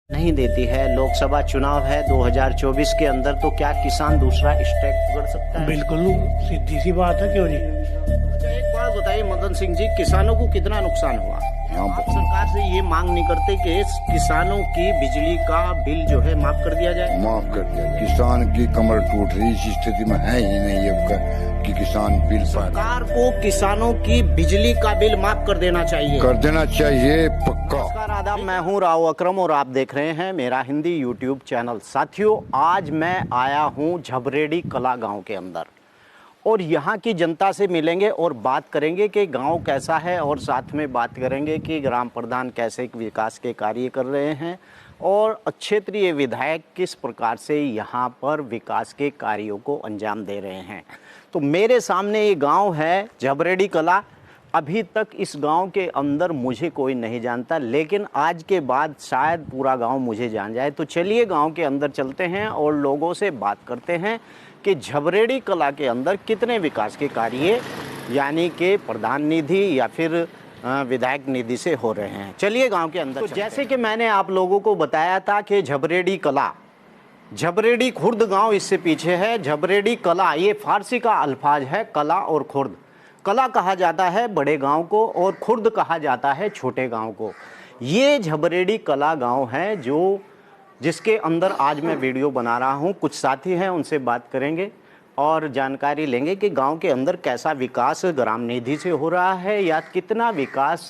नहीं देती है। लोकसभा चुनाव है 2024 के अंदर, तो क्या किसान दूसरा स्ट्राइक पकड़ सकता है? बिल्कुल सीधी सी बात है, क्यों नहीं। अच्छा, एक बात बताइए मदन सिंह जी, किसानों को कितना नुकसान हुआ? आप सरकार से ये मांग नहीं करते कि किसानों की बिजली का बिल जो है माफ कर दिया जाए? माफ कर दिया। किसान की कमर टूट रही, इस स्थिति में है ही नहीं अब कि किसान बिल पाए। सरकार को किसानों की बिजली का बिल माफ कर देना चाहिए। कर देना चाहिए, पक्का। नमस्कार, आदाब, मैं हूं राव अकरम और आप देख रहे हैं मेरा हिंदी यूट्यूब चैनल। साथियों, आज मैं आया हूं झबरेड़ी कला गांव के अंदर और यहाँ की जनता से मिलेंगे और बात करेंगे कि गांव कैसा है, और साथ में बात करेंगे कि ग्राम प्रधान कैसे विकास के कार्य कर रहे हैं और क्षेत्रीय विधायक किस प्रकार से यहाँ पर विकास के कार्यों को अंजाम दे रहे हैं। तो मेरे सामने ये गांव है झबरेड़ी कला। अभी तक इस गांव के अंदर मुझे कोई नहीं जानता, लेकिन आज के बाद शायद पूरा गांव मुझे जान जाए। तो चलिए गांव के अंदर चलते हैं और लोगों से बात करते हैं कि झबरेड़ी कला के अंदर कितने विकास के कार्य यानी कि प्रधान निधि या फिर विधायक निधि से हो रहे हैं। चलिए गांव के अंदर। तो जैसे कि मैंने आप लोगों को बताया था कि झबरेड़ी कला, झबरेड़ी खुर्द गांव इससे पीछे है। झबरेड़ी कला ये फारसी का अल्फाज है, कला और खुर्द। कला कहा जाता है बड़े गांव को और खुर्द कहा जाता है छोटे गांव को। ये झबरेड़ी कला गांव है जिसके अंदर आज मैं वीडियो बना रहा हूं। कुछ साथी हैं, उनसे बात करेंगे और जानकारी लेंगे कि गांव के अंदर कैसा विकास ग्राम निधि से हो रहा है या कितना विकास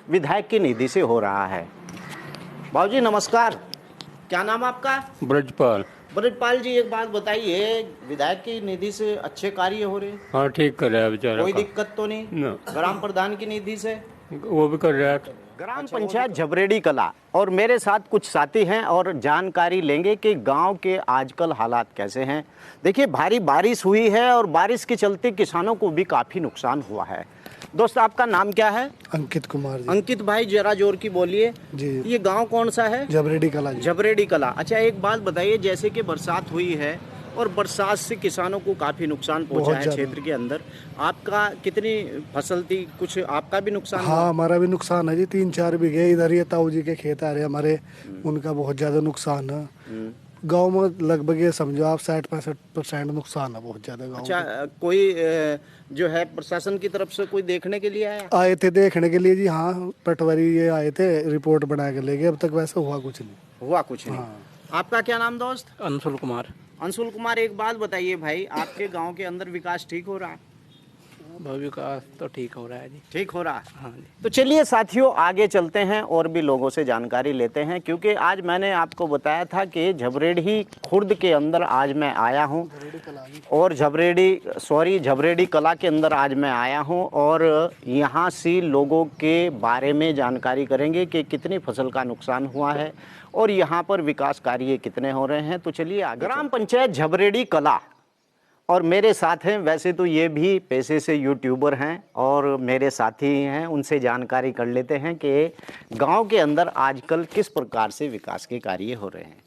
विधायक की निधि से हो रहा है। बाबूजी नमस्कार, क्या नाम आपका? ब्रजपाल। ब्रजपाल जी, एक बात बताइए, विधायक की निधि से अच्छे कार्य हो रहे हैं? हाँ, ठीक कर रहा है बेचारा। कोई दिक्कत तो नहीं? ग्राम प्रधान की निधि से वो भी कर रहा है। ग्राम पंचायत झबरेड़ी कला और मेरे साथ कुछ साथी हैं और जानकारी लेंगे कि गांव के आजकल हालात कैसे हैं। देखिए, भारी बारिश हुई है और बारिश के चलते किसानों को भी काफ़ी नुकसान हुआ है। दोस्त, आपका नाम क्या है? अंकित कुमार जी। अंकित भाई, जरा जोर की बोलिए जी। ये गांव कौन सा है? झबरेड़ी कला जी। झबरेड़ी कला। अच्छा, एक बात बताइए, जैसे कि बरसात हुई है और बरसात से किसानों को काफी नुकसान पहुंचा है क्षेत्र के अंदर। आपका कितनी फसल थी? कुछ आपका भी नुकसान? हाँ, हमारा भी नुकसान है जी। 3-4 बीघे इधर ये ताऊ जी के खेत आ रहे हमारे, उनका बहुत ज्यादा नुकसान है। गांव में लगभग ये समझो आप 60-65% नुकसान है, बहुत ज्यादा गांव। अच्छा, कोई जो है प्रशासन की तरफ से कोई देखने के लिए आया? आए थे देखने के लिए जी। हाँ, पटवारी ये आए थे, रिपोर्ट बना के ले गए। अब तक वैसा हुआ कुछ नहीं। हुआ कुछ नहीं। हाँ। आपका क्या नाम दोस्त? अंशुल कुमार। अंशुल कुमार, एक बात बताइए भाई, आपके गांव के अंदर विकास ठीक हो रहा है? विकास तो ठीक हो रहा है जी। ठीक हो रहा है? हाँ जी। तो चलिए साथियों, आगे चलते हैं और भी लोगों से जानकारी लेते हैं, क्योंकि आज मैंने आपको बताया था कि झबरेड़ी खुर्द के अंदर आज मैं आया हूं और झबरेड़ी कला के अंदर आज मैं आया हूं और यहां से लोगों के बारे में जानकारी करेंगे कि कितनी फसल का नुकसान हुआ है और यहाँ पर विकास कार्य कितने हो रहे हैं। तो चलिए आगे। ग्राम पंचायत झबरेड़ी कला और मेरे साथ हैं, वैसे तो ये भी पेशे से यूट्यूबर हैं और मेरे साथी हैं, उनसे जानकारी कर लेते हैं कि गांव के अंदर आजकल किस प्रकार से विकास के कार्य हो रहे हैं।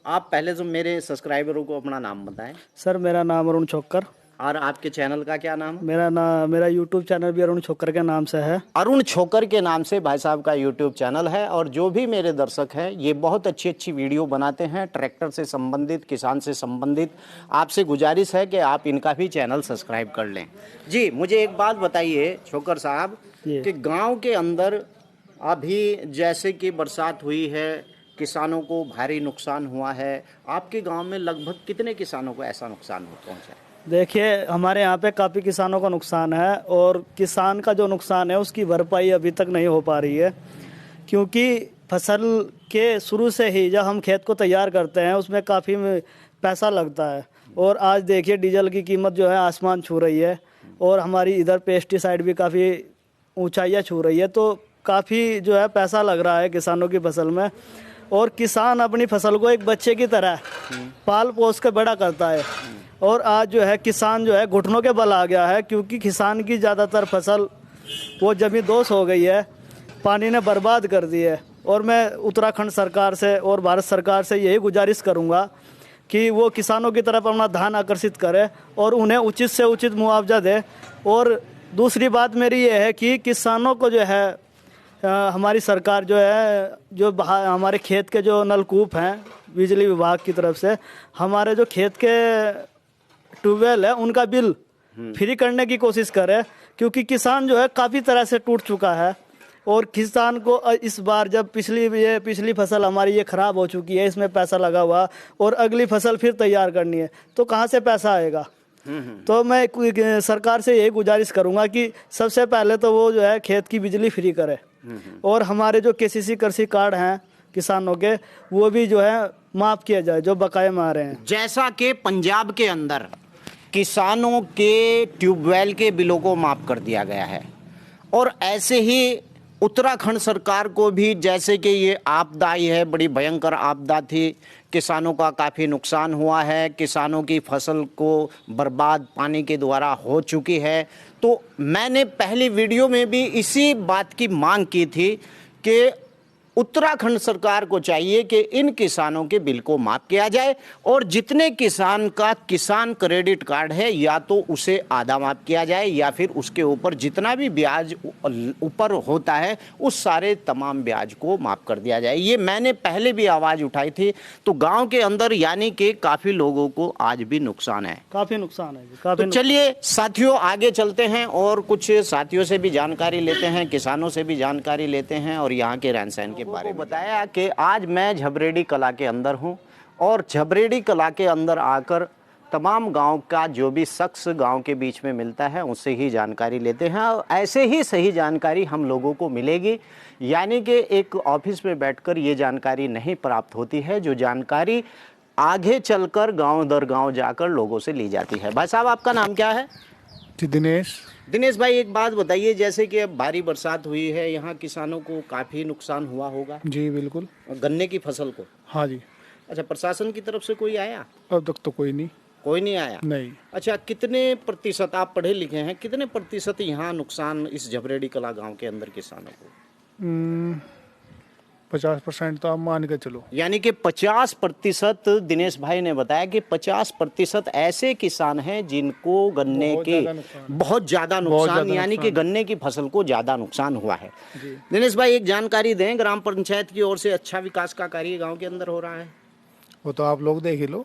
आप पहले तो मेरे सब्सक्राइबरों को अपना नाम बताएं। सर, मेरा नाम अरुण छोकर। और आपके चैनल का क्या नाम? मेरा यूट्यूब चैनल भी अरुण छोकर के नाम से है। अरुण छोकर के नाम से भाई साहब का यूट्यूब चैनल है और जो भी मेरे दर्शक हैं ये बहुत अच्छी अच्छी वीडियो बनाते हैं ट्रैक्टर से संबंधित, किसान से संबंधित। आपसे गुजारिश है कि आप इनका भी चैनल सब्सक्राइब कर लें। जी, मुझे एक बात बताइए छोकर साहब कि गाँव के अंदर अभी जैसे कि बरसात हुई है, किसानों को भारी नुकसान हुआ है। आपके गाँव में लगभग कितने किसानों को ऐसा नुकसान पहुँचा? देखिए, हमारे यहाँ पे काफ़ी किसानों का नुकसान है और किसान का जो नुकसान है उसकी भरपाई अभी तक नहीं हो पा रही है, क्योंकि फसल के शुरू से ही जब हम खेत को तैयार करते हैं उसमें काफ़ी पैसा लगता है। और आज देखिए, डीजल की कीमत जो है आसमान छू रही है और हमारी इधर पेस्टिसाइड भी काफ़ी ऊंचाइयाँ छू रही है। तो काफ़ी जो है पैसा लग रहा है किसानों की फसल में और किसान अपनी फसल को एक बच्चे की तरह पाल पोस के बड़ा करता है। और आज जो है किसान जो है घुटनों के बल आ गया है, क्योंकि किसान की ज़्यादातर फसल वो जमीन दोष हो गई है, पानी ने बर्बाद कर दी है। और मैं उत्तराखंड सरकार से और भारत सरकार से यही गुजारिश करूंगा कि वो किसानों की तरफ अपना ध्यान आकर्षित करे और उन्हें उचित से उचित मुआवजा दे। और दूसरी बात मेरी ये है कि किसानों को जो है हमारी सरकार जो है जो हमारे खेत के जो नलकूप हैं बिजली विभाग की तरफ से हमारे जो खेत के ट्यूबवेल है उनका बिल फ्री करने की कोशिश करे, क्योंकि किसान जो है काफ़ी तरह से टूट चुका है। और किसान को इस बार जब पिछली फसल हमारी ये ख़राब हो चुकी है, इसमें पैसा लगा हुआ और अगली फसल फिर तैयार करनी है, तो कहाँ से पैसा आएगा। तो मैं सरकार से यही गुजारिश करूंगा कि सबसे पहले तो वो जो है खेत की बिजली फ्री करे और हमारे जो केसीसी कृषि कार्ड हैं किसानों के वो भी जो है माफ़ किया जाए जो बकाये में आ रहे हैं। जैसा कि पंजाब के अंदर किसानों के ट्यूबवेल के बिलों को माफ़ कर दिया गया है, और ऐसे ही उत्तराखंड सरकार को भी, जैसे कि ये आपदा आई है, बड़ी भयंकर आपदा थी, किसानों का काफ़ी नुकसान हुआ है, किसानों की फसल को बर्बाद पानी के द्वारा हो चुकी है। तो मैंने पहली वीडियो में भी इसी बात की मांग की थी कि उत्तराखंड सरकार को चाहिए कि इन किसानों के बिल को माफ़ किया जाए और जितने किसान का किसान क्रेडिट कार्ड है या तो उसे आधा माफ़ किया जाए या फिर उसके ऊपर जितना भी ब्याज ऊपर होता है उस सारे तमाम ब्याज को माफ़ कर दिया जाए। ये मैंने पहले भी आवाज़ उठाई थी। तो गांव के अंदर यानी कि काफ़ी लोगों को आज भी नुकसान है, काफ़ी नुकसान है जी, तो चलिए साथियों आगे चलते हैं और कुछ साथियों से भी जानकारी लेते हैं, किसानों से भी जानकारी लेते हैं और यहाँ के रहन सहन के बारे में। बताया कि आज मैं झबरेडी कला के अंदर हूँ और झबरेडी कला के अंदर आकर तमाम गांव का जो भी शख्स गांव के बीच में मिलता है उससे ही जानकारी लेते हैं और ऐसे ही सही जानकारी हम लोगों को मिलेगी। यानी कि एक ऑफिस में बैठकर ये जानकारी नहीं प्राप्त होती है, जो जानकारी आगे चलकर गांव दर गांव जाकर लोगों से ली जाती है। भाई साहब आपका नाम क्या है? जी दिनेश भाई, एक बात बताइए, जैसे कि अब भारी बरसात हुई है, यहाँ किसानों को काफ़ी नुकसान हुआ होगा। जी बिल्कुल। गन्ने की फसल को? हाँ जी। अच्छा, प्रशासन की तरफ से कोई आया? अब तक तो कोई नहीं आया? नहीं। अच्छा, कितने प्रतिशत, आप पढ़े लिखे हैं, कितने प्रतिशत यहाँ नुकसान इस झबरेडी कला गांव के अंदर किसानों को? 50% तो आप मान के चलो। यानी कि 50% दिनेश भाई ने बताया कि 50% ऐसे किसान हैं जिनको गन्ने के बहुत ज़्यादा नुकसान, यानी कि गन्ने की फसल को ज़्यादा नुकसान हुआ है। दिनेश भाई एक जानकारी दें, ग्राम पंचायत की ओर से अच्छा विकास का कार्य गांव के अंदर हो रहा है? वो तो आप लोग देख ही लो,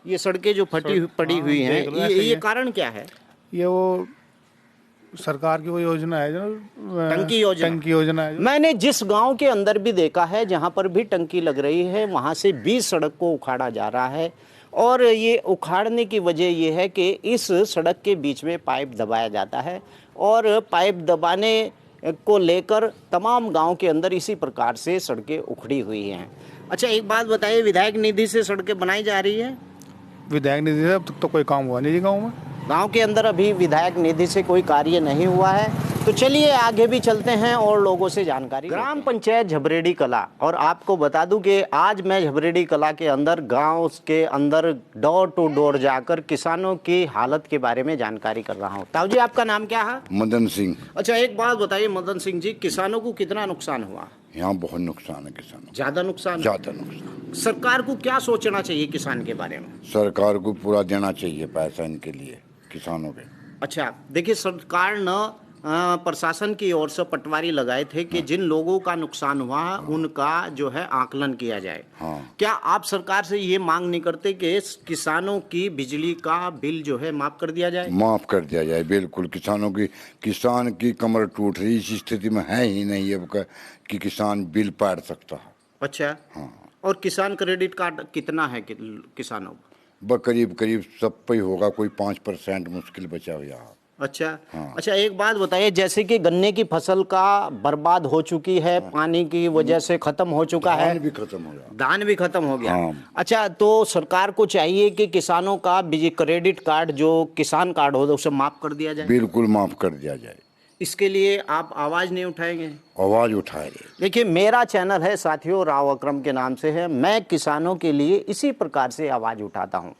ये सड़कें जो पड़ी हुई हैं, ये कारण क्या है? ये वो सरकार की वो योजना है जो टंकी योजना है। मैंने जिस गांव के अंदर भी देखा है जहां पर भी टंकी लग रही है वहां से 20 सड़क को उखाड़ा जा रहा है, और ये उखाड़ने की वजह ये है कि इस सड़क के बीच में पाइप दबाया जाता है और पाइप दबाने को लेकर तमाम गांव के अंदर इसी प्रकार से सड़कें उखड़ी हुई हैं। अच्छा, एक बात बताइए, विधायक निधि से सड़कें बनाई जा रही है? विधायक निधि से अब तक तो कोई काम हुआ नहीं जी गाँव में। गांव के अंदर अभी विधायक निधि से कोई कार्य नहीं हुआ है। तो चलिए आगे भी चलते हैं और लोगों से जानकारी। ग्राम पंचायत झबरेडी कला, और आपको बता दूं कि आज मैं झबरेडी कला के अंदर गांव के अंदर डोर टू डोर जाकर किसानों की हालत के बारे में जानकारी कर रहा हूं। ताऊ जी आपका नाम क्या है? मदन सिंह। अच्छा, एक बात बताइए मदन सिंह जी, किसानों को कितना नुकसान हुआ? यहाँ बहुत नुकसान है किसानों। ज्यादा नुकसान? ज्यादा नुकसान। सरकार को क्या सोचना चाहिए किसान के बारे में? सरकार को पूरा देना चाहिए पैसा इनके लिए, किसानों के। अच्छा, देखिए सरकार न प्रशासन की ओर से पटवारी लगाए थे कि जिन लोगों का नुकसान हुआ उनका जो है आकलन किया जाए। क्या आप सरकार से ये मांग नहीं करते कि किसानों की बिजली का बिल जो है माफ कर दिया जाए? माफ कर दिया जाए, बिल्कुल। किसान की कमर टूट रही, इस स्थिति में है ही नहीं अब कि किसान बिल पार सकता है। अच्छा, हाँ। और किसान क्रेडिट कार्ड कितना है किसानों को? करीब सब पे होगा, कोई 5% मुश्किल बचा हुआ। अच्छा, हाँ। अच्छा, एक बात बताइए, जैसे कि गन्ने की फसल का बर्बाद हो चुकी है, हाँ। पानी की वजह से खत्म हो चुका है, धान भी खत्म हो गया, हाँ। अच्छा, तो सरकार को चाहिए कि किसानों का क्रेडिट कार्ड जो किसान कार्ड हो उसे माफ कर दिया जाए। बिल्कुल माफ कर दिया जाए। इसके लिए आप आवाज नहीं उठाएंगे? आवाज उठाएंगे। देखिए, मेरा चैनल है साथियों, राव अकरम के नाम से है। मैं किसानों के लिए इसी प्रकार से आवाज उठाता हूं।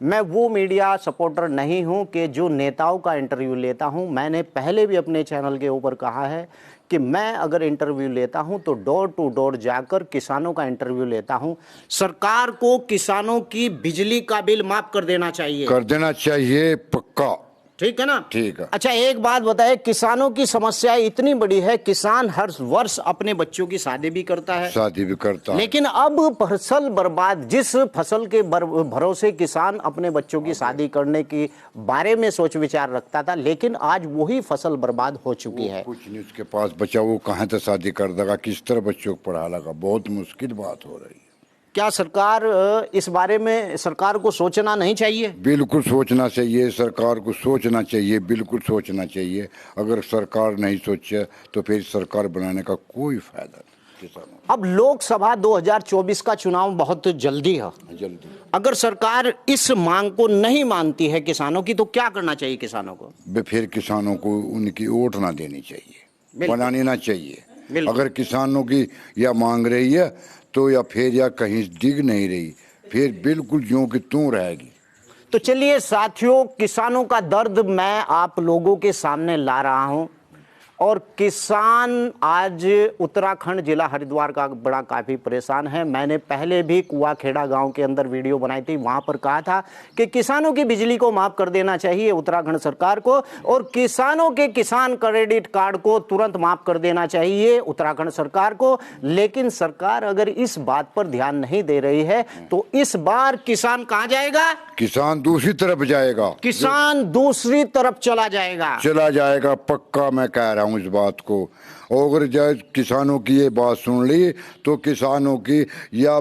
मैं वो मीडिया सपोर्टर नहीं हूं कि जो नेताओं का इंटरव्यू लेता हूं। मैंने पहले भी अपने चैनल के ऊपर कहा है कि मैं अगर इंटरव्यू लेता हूं तो डोर टू डोर जाकर किसानों का इंटरव्यू लेता हूं। सरकार को किसानों की बिजली का बिल माफ कर देना चाहिए, पक्का। ठीक है ना? ठीक है। अच्छा एक बात बताए, किसानों की समस्या इतनी बड़ी है, किसान हर वर्ष अपने बच्चों की शादी भी करता है, शादी भी करता है, लेकिन अब फसल बर्बाद, जिस फसल के भरोसे किसान अपने बच्चों की शादी करने के बारे में सोच विचार रखता था, लेकिन आज वही फसल बर्बाद हो चुकी है। कुछ नहीं उसके पास बचा, वो कहाँ तक शादी कर देगा, किस तरह बच्चों को पढ़ा लगा, बहुत मुश्किल बात हो रही है। क्या सरकार इस बारे में, सरकार को सोचना नहीं चाहिए? बिल्कुल सोचना चाहिए, सरकार को सोचना चाहिए, बिल्कुल सोचना चाहिए। अगर सरकार नहीं सोचे तो फिर सरकार बनाने का कोई फायदा नहीं किसानों। अब लोकसभा 2024 का चुनाव बहुत जल्दी है, जल्दी अगर सरकार इस मांग को नहीं मानती है किसानों की, तो क्या करना चाहिए किसानों को? फिर किसानों को उनकी वोट ना देनी चाहिए, बिल्कुल। बनानी ना चाहिए। बिल्कुल। अगर किसानों की या मांग रही है तो या फिर या कहीं डिग नहीं रही, फिर बिल्कुल ज्यों की त्यों रहेगी। तो चलिए साथियों, किसानों का दर्द मैं आप लोगों के सामने ला रहा हूं, और किसान आज उत्तराखंड जिला हरिद्वार का बड़ा काफ़ी परेशान है। मैंने पहले भी कुआखेड़ा गांव के अंदर वीडियो बनाई थी, वहां पर कहा था कि किसानों की बिजली को माफ़ कर देना चाहिए उत्तराखंड सरकार को, और किसानों के किसान क्रेडिट कार्ड को तुरंत माफ़ कर देना चाहिए उत्तराखंड सरकार को। लेकिन सरकार अगर इस बात पर ध्यान नहीं दे रही है तो इस बार किसान कहाँ जाएगा? किसान दूसरी तरफ जाएगा, किसान दूसरी तरफ चला जाएगा, पक्का मैं कह रहा हूं इस बात को। और अगर जब किसानों की ये बात सुन ली तो किसानों की या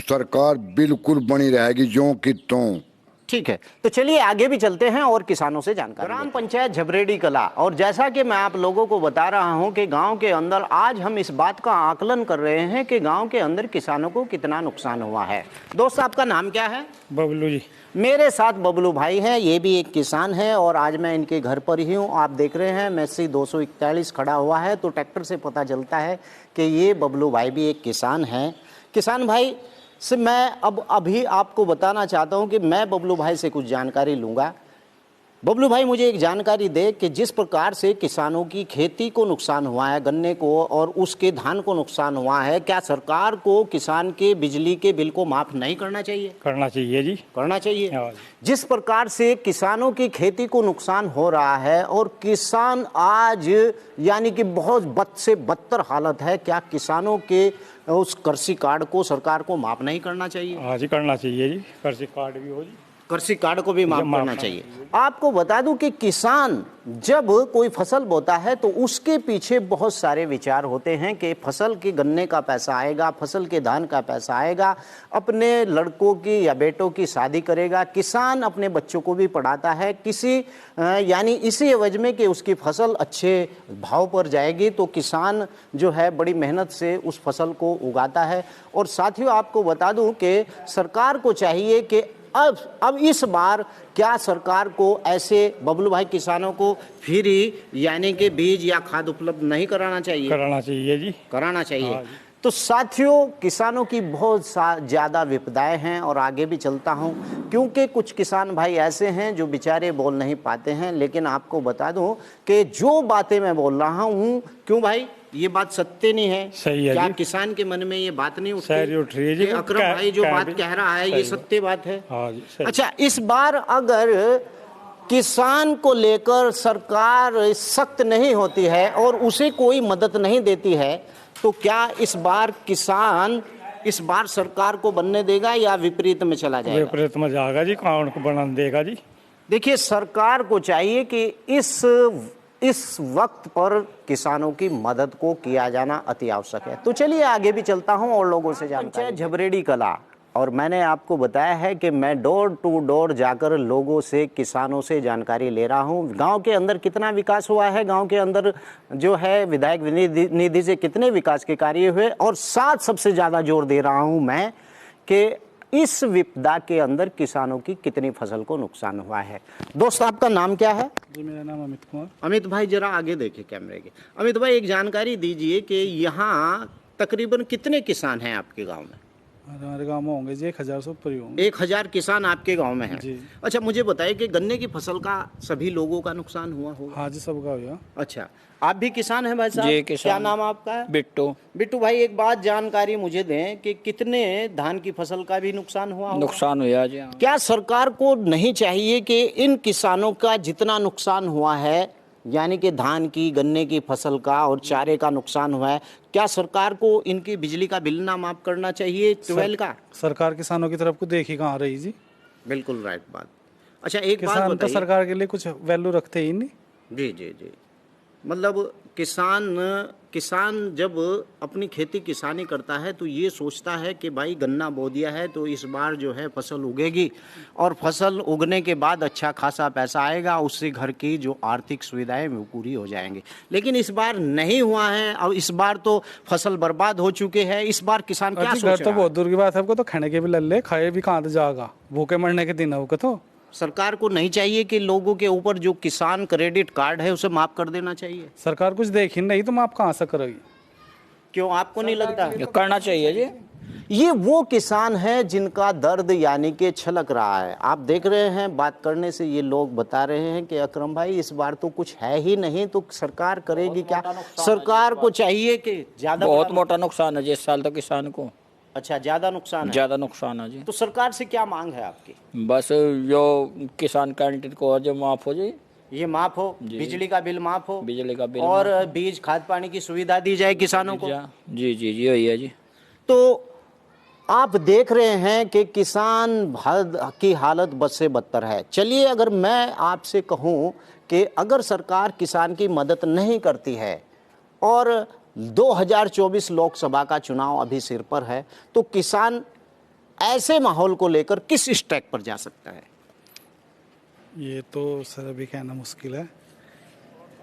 सरकार बिल्कुल बनी रहेगी ज्यों की त्यों। ठीक है, तो चलिए आगे भी चलते हैं और किसानों से जानकारी। ग्राम पंचायत झबरेडी कला, और जैसा कि मैं आप लोगों को बता रहा हूं कि गांव के अंदर आज हम इस बात का आकलन कर रहे हैं कि गांव के अंदर किसानों को कितना नुकसान हुआ है। दोस्त आपका नाम क्या है? बबलू जी। मेरे साथ बबलू भाई हैं, ये भी एक किसान है, और आज मैं इनके घर पर ही हूँ। आप देख रहे हैं मैसी 241 खड़ा हुआ है, तो ट्रैक्टर से पता चलता है कि ये बबलू भाई भी एक किसान हैं। किसान भाई से मैं अब अभी आपको बताना चाहता हूँ कि मैं बबलू भाई से कुछ जानकारी लूँगा। बबलू भाई मुझे एक जानकारी दे कि जिस प्रकार से किसानों की खेती को नुकसान हुआ है, गन्ने को और उसके धान को नुकसान हुआ है, क्या सरकार को किसान के बिजली के बिल को माफ़ नहीं करना चाहिए? करना चाहिए जी, करना चाहिए। हाँ। जिस प्रकार से किसानों की खेती को नुकसान हो रहा है और किसान आज यानी कि बहुत बद से बदतर हालत है, क्या किसानों के उस कृषि कार्ड को सरकार को माफ़ नहीं करना चाहिए? हाँ जी, करना चाहिए जी, कृषि कार्ड भी हो जी, कृषि कार्ड को भी माफ करना चाहिए। आपको बता दूं कि किसान जब कोई फसल बोता है तो उसके पीछे बहुत सारे विचार होते हैं कि फसल के गन्ने का पैसा आएगा, फसल के धान का पैसा आएगा, अपने लड़कों की या बेटों की शादी करेगा, किसान अपने बच्चों को भी पढ़ाता है, किसी यानी इसी एवज में कि उसकी फसल अच्छे भाव पर जाएगी, तो किसान जो है बड़ी मेहनत से उस फसल को उगाता है। और साथियों आपको बता दूं कि सरकार को चाहिए कि अब इस बार क्या सरकार को ऐसे बबलू भाई किसानों को फ्री यानी कि बीज या खाद उपलब्ध नहीं कराना चाहिए? कराना चाहिए जी, कराना चाहिए। हाँ जी। तो साथियों किसानों की बहुत ज़्यादा विपदाएं हैं, और आगे भी चलता हूं क्योंकि कुछ किसान भाई ऐसे हैं जो बेचारे बोल नहीं पाते हैं। लेकिन आपको बता दूं कि जो बातें मैं बोल रहा हूं, क्यों भाई ये बात सत्य नहीं है? सही है क्या जी। किसान के मन में ये बात नहीं उठती? सही उठ रही है जी, कि अकरम भाई जो बात कह रहा है ये सत्य बात है? हाँ जी, सही। अच्छा, इस बार अगर किसान को लेकर सरकार सख्त नहीं होती है और उसे कोई मदद नहीं देती है, तो क्या इस बार किसान इस बार सरकार को बनने देगा या विपरीत में चला जाएगा? विपरीत में जाएगा जी, कौन को बनाने देगा जी। देखिए सरकार को चाहिए कि इस वक्त पर किसानों की मदद को किया जाना अति आवश्यक है। तो चलिए आगे भी चलता हूं और लोगों से जानकारी। झबरेडी कला, और मैंने आपको बताया है कि मैं डोर टू डोर जाकर लोगों से, किसानों से जानकारी ले रहा हूं। गांव के अंदर कितना विकास हुआ है, गांव के अंदर जो है विधायक निधि से कितने विकास के कार्य हुए, और साथ सबसे ज़्यादा जोर दे रहा हूं मैं कि इस विपदा के अंदर किसानों की कितनी फसल को नुकसान हुआ है। दोस्त आपका नाम क्या है? जी मेरा नाम अमित कुमार। अमित भाई जरा आगे देखिए कैमरे के। अमित भाई एक जानकारी दीजिए कि यहाँ तकरीबन कितने किसान हैं आपके गांव में? हमारे गांव में होंगे जी 1000 से ऊपर ही होंगे। 1000 किसान आपके गांव में हैं। जी। अच्छा, मुझे बताइए कि गन्ने की फसल का सभी लोगों का नुकसान हुआ होगा? हाँ जी, सबका हुआ। अच्छा, आप भी किसान हैं भाई साहब? जी, किसान। क्या नाम आपका है? बिट्टू। बिट्टू भाई, एक बात जानकारी मुझे दें कि कितने धान की फसल का भी नुकसान हुआ होगा? नुकसान हुआ जी। हाँ। क्या सरकार को नहीं चाहिए कि इन किसानों का जितना नुकसान हुआ है, यानी कि धान की, गन्ने की फसल का और चारे का नुकसान हुआ है, क्या सरकार को इनकी बिजली का बिल ना माफ करना चाहिए, 12 का? सरकार किसानों की तरफ को देख ही कहाँ रही जी। बिल्कुल राइट बात। अच्छा, एक बात किसान तो बताइए। सरकार के लिए कुछ वैल्यू रखते ही नहीं। जी जी जी, मतलब किसान जब अपनी खेती किसानी करता है तो ये सोचता है कि भाई गन्ना बो दिया है तो इस बार जो है फसल उगेगी और फसल उगने के बाद अच्छा खासा पैसा आएगा, उससे घर की जो आर्थिक सुविधाएं वो पूरी हो जाएंगी। लेकिन इस बार नहीं हुआ है और इस बार तो फसल बर्बाद हो चुके हैं। इस बार किसान क्या सोच घर रहा तो है? बहुत दूर की बात है, तो खाने के भी लल्ले, खाए भी कहाँ जाएगा, भूखे मरने के दिन है वो तो। सरकार को नहीं चाहिए कि लोगों के ऊपर जो किसान क्रेडिट कार्ड है उसे माफ कर देना चाहिए? सरकार कुछ देख ही नहीं तो आप कहाँ से करोगी? क्यों, आपको नहीं लगता? ये करना चाहिए जी। ये वो किसान है जिनका दर्द यानी कि छलक रहा है। आप देख रहे हैं, बात करने से ये लोग बता रहे हैं कि अकरम भाई इस बार तो कुछ है ही नहीं, तो सरकार करेगी क्या? सरकार को चाहिए कि ज्यादा बहुत मोटा नुकसान है जी इस साल तो किसान को। अच्छा, ज्यादा नुकसान है? ज्यादा नुकसान है जी। तो सरकार से क्या मांग है आपकी? बस जो किसान क्रेडिट को जो माफ हो जाए, ये माफ हो, बिजली का बिल माफ हो, बिजली का बिल और बीज खाद पानी की सुविधा दी जाए किसानों को। जी जी जी, वही है जी। तो आप देख रहे हैं कि किसान की हालत बद से बदतर है। चलिए, अगर मैं आपसे कहूं कि अगर सरकार किसान की मदद नहीं करती है और 2024 लोकसभा का चुनाव अभी सिर पर है, तो किसान ऐसे माहौल को लेकर किस स्टेप पर जा सकता है? ये तो सर अभी कहना मुश्किल है।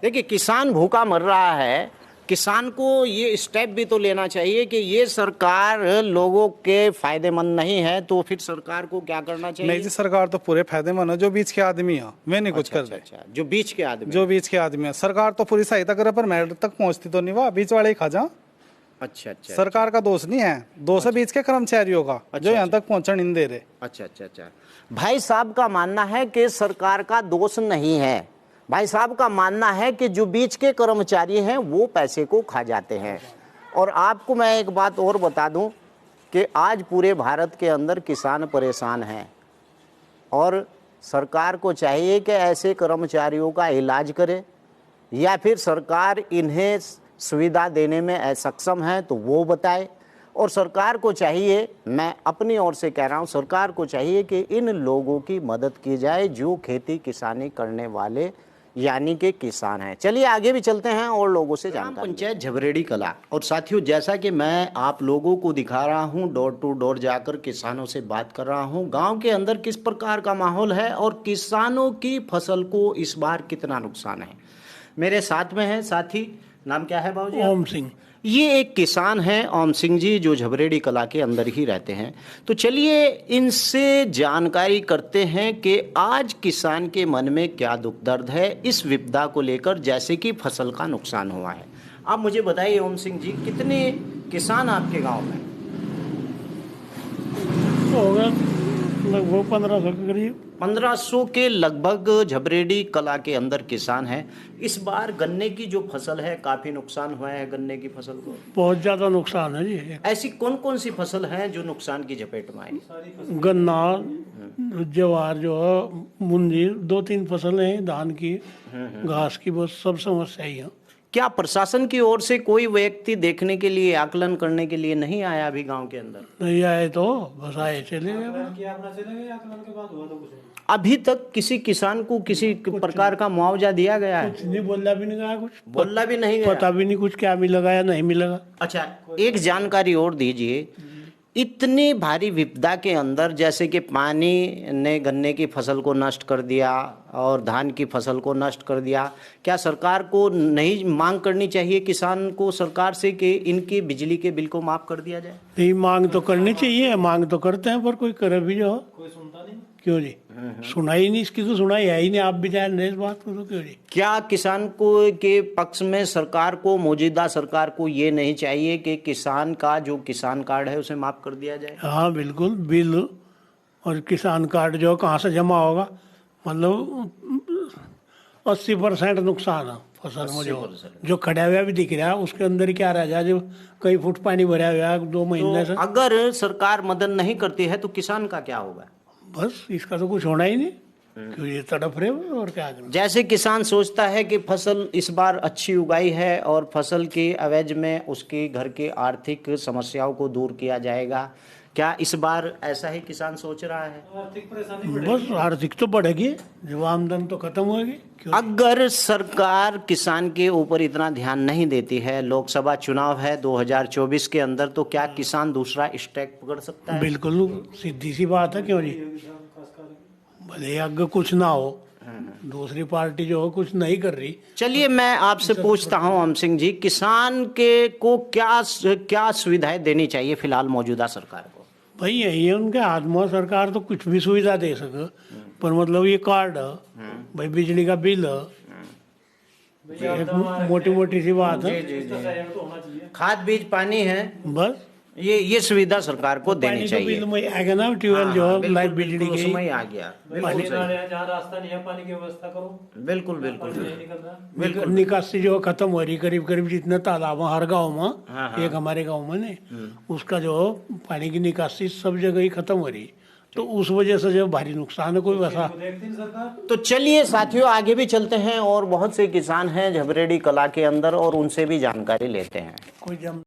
देखिए, किसान भूखा मर रहा है, किसान को ये स्टेप भी तो लेना चाहिए कि ये सरकार लोगों के फायदेमंद नहीं है, तो फिर सरकार को क्या करना चाहिए? नहीं जी, सरकार तो पूरे फायदेमंद है। जो बीच के आदमी है वे नहीं कुछ कर रहे। अच्छा, जो बीच के आदमी, जो बीच के आदमी है, सरकार तो पूरी सहायता करे पर मेरिट तक पहुंचती तो नहीं, वह बीच वाले ही खा जा। अच्छा अच्छा, सरकार का दोष नहीं है, दोष है बीच के कर्मचारियों का, जो यहाँ तक पहुंचने नहीं दे रहे। अच्छा अच्छा अच्छा, भाई साहब का मानना है कि सरकार का दोष नहीं है। भाई साहब का मानना है कि जो बीच के कर्मचारी हैं वो पैसे को खा जाते हैं। और आपको मैं एक बात और बता दूं कि आज पूरे भारत के अंदर किसान परेशान हैं और सरकार को चाहिए कि ऐसे कर्मचारियों का इलाज करे, या फिर सरकार इन्हें सुविधा देने में असक्षम है तो वो बताए। और सरकार को चाहिए, मैं अपनी ओर से कह रहा हूँ, सरकार को चाहिए कि इन लोगों की मदद की जाए जो खेती किसानी करने वाले यानी कि किसान हैं। चलिए आगे भी चलते हैं और लोगों से जानकारी। पंचायत झबरेड़ी कला। और साथियों, जैसा कि मैं आप लोगों को दिखा रहा हूं, डोर टू डोर जाकर किसानों से बात कर रहा हूं, गांव के अंदर किस प्रकार का माहौल है और किसानों की फसल को इस बार कितना नुकसान है। मेरे साथ में है साथी, नाम क्या है बाबूजी? ओम सिंह। ये एक किसान हैं ओम सिंह जी, जो झबरेड़ी कला के अंदर ही रहते हैं। तो चलिए इनसे जानकारी करते हैं कि आज किसान के मन में क्या दुख दर्द है इस विपदा को लेकर, जैसे कि फसल का नुकसान हुआ है। आप मुझे बताइए ओम सिंह जी, कितने किसान आपके गांव में? होगा लगभग 1500 के करीब। 1500 के लगभग झबरेड़ी कला के अंदर किसान हैं। इस बार गन्ने की जो फसल है काफी नुकसान हुआ है गन्ने की फसल को। बहुत ज्यादा नुकसान है जी। ऐसी कौन कौन सी फसल है जो नुकसान की चपेट में आई? गन्ना, ज्वार जो है, मुंजी, 2-3 फसलें हैं धान की, घास की, बहुत सब समस्या ही है। क्या प्रशासन की ओर से कोई व्यक्ति देखने के लिए, आकलन करने के लिए नहीं आया अभी गांव के अंदर? नहीं आए तो बस आए चले गए। अभी तक किसी किसान को किसी प्रकार का मुआवजा दिया गया है? कुछ नहीं, बोला भी नहीं गया, कुछ बोला भी नहीं गया? पता भी नहीं कुछ क्या मिलेगा या नहीं मिलेगा। अच्छा, एक जानकारी और दीजिए, इतनी भारी विपदा के अंदर, जैसे कि पानी ने गन्ने की फसल को नष्ट कर दिया और धान की फसल को नष्ट कर दिया, क्या सरकार को नहीं मांग करनी चाहिए किसान को सरकार से कि इनकी बिजली के बिल को माफ कर दिया जाए? नहीं, मांग तो करनी चाहिए, मांग तो करते हैं, पर कोई करे भी जो, कोई सुनता नहीं। क्यों जी? सुनाई नहीं, इसकी तो सुनाई है ही नहीं। आप भी जान रहे इस बात को, तो क्यों नहीं? क्या किसान को के पक्ष में सरकार को, मौजूदा सरकार को ये नहीं चाहिए कि किसान का जो किसान कार्ड है उसे माफ कर दिया जाए? हाँ बिल्कुल, बिल और किसान कार्ड जो कहाँ से जमा होगा, मतलब 80% नुकसान है फसल में। जो खड़ा हुआ भी दिख रहा है उसके अंदर क्या रह जाए, जो कई फुट पानी भरा हुआ है 2 महीने से। अगर सरकार मदद नहीं करती है तो किसान का क्या होगा? बस इसका तो कुछ होना ही नहीं, क्यों ये तड़प रहे हो और क्या करें। जैसे किसान सोचता है कि फसल इस बार अच्छी उगाई है और फसल के एवज में उसके घर की आर्थिक समस्याओं को दूर किया जाएगा, क्या इस बार ऐसा ही किसान सोच रहा है? बस आर्थिक तो बढ़ेगी, जब आमदन तो खत्म होगी। क्यों? अगर सरकार किसान के ऊपर इतना ध्यान नहीं देती है, लोकसभा चुनाव है 2024 के अंदर, तो क्या किसान दूसरा स्टैक पकड़ सकता है? बिल्कुल सीधी सी बात है, क्यों जी। भले आगे कुछ ना हो, दूसरी पार्टी जो हो कुछ नहीं कर रही। चलिए मैं आपसे पूछता हूं हम सिंह जी, किसान के को क्या सुविधाएं देनी चाहिए फिलहाल मौजूदा सरकार को? भाई यही है उनके हाथ में, सरकार तो कुछ भी सुविधा दे सके, पर मतलब ये कार्ड भाई, बिजली का बिल, मोटी मोटी सी बात है। खाद बीज पानी है, बस ये सुविधा सरकार को देनी पानी का चाहिए। बिल में आ गया ना, ट्यूबवेल जो है, लाइट बिजली की उसमें ही आ गया। बिल्कुल सही। जहाँ रास्ता नहीं है पानी की व्यवस्था करो। बिल्कुल बिल्कुल। निकासी जो खत्म हो रही, करीब करीब जितने तालाब हैं हर गांव में, एक हमारे गांव में नहीं, उसका जो पानी की निकासी सब जगह ही खत्म हो रही, तो उस वजह से जो भारी नुकसान है कोई वैसा। तो चलिए साथियों आगे भी चलते हैं और बहुत से किसान हैं झबरेडी कला के अंदर और उनसे भी जानकारी लेते हैं। कोई जम